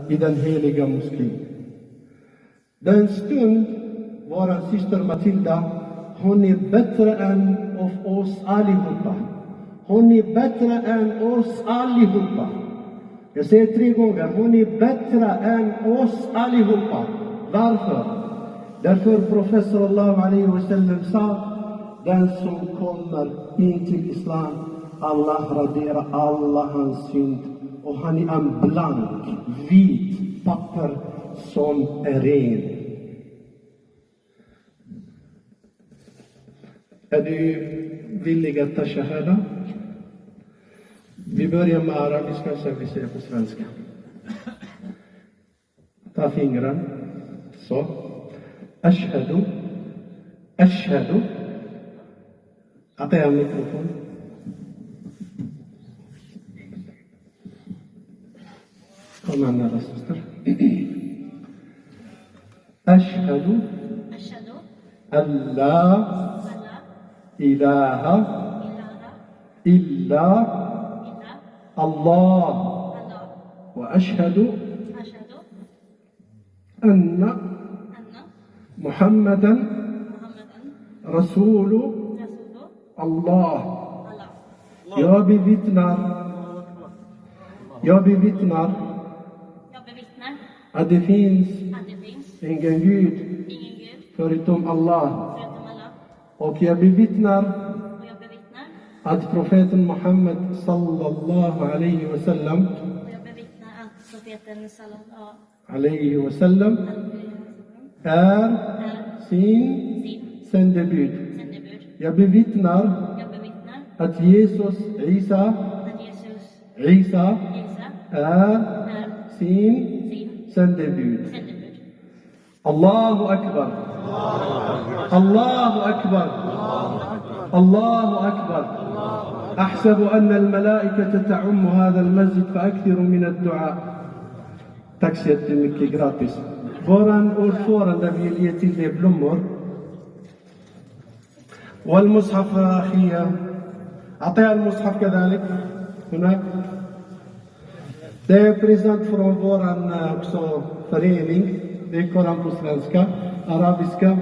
i den heliga moskén. Den stund vår syster Matilda, hon är bättre än av oss allihopa. Hon är bättre än oss allihopa. Jag säger 3 gånger, hon är bättre än oss allihopa. Varför? Därför profeten sallallahu alaihi wasallam sa, den som kommer in till islam, Allah raderar alla hans synd. Och han är en blank, vit papper som är ren. Är du villig att ta shahada? Vi börjar med arabiska, så vi säger på svenska. Ta fingrar. Så. Ashhadu. Ashhadu. Att det är en mikrofon. Kom igen, alla syster. Ashhadu. Ashhadu. Allah. Ilaha. Illa. Allah. وأشهد أن محمدا رسول الله. Jag bevittnar att det finns ingen Gud förutom Allah. Och jag bevittnar att profeten Muhammed sallallahu alaihi wasallam alaihi wasallam är sin sändebud. Jag bevittnar att Jesus Isa är sin sändebud. Allahu akbar. Allahu akbar. Allahu akbar. أحسب أن الملائكة تعم هذا المسجد فأكثروا من الدعاء. Tack så jättemycket, gratis. Våran ordförande vill ge till dig blommor. والمصحف أخي أعطيها المصحف كذلك هناك. Det är present från våran också förening. Det är Koran på svenska, arabiska.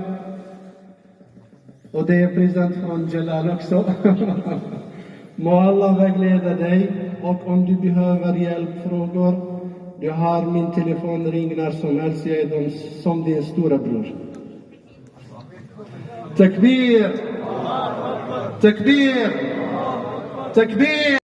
Och det är present från Jalal också. Må Allah vägleda dig, och om du behöver hjälp, frågor, du har min telefon, ring när som helst. Jag är som din stora bror. Takbir! Takbir! Takbir!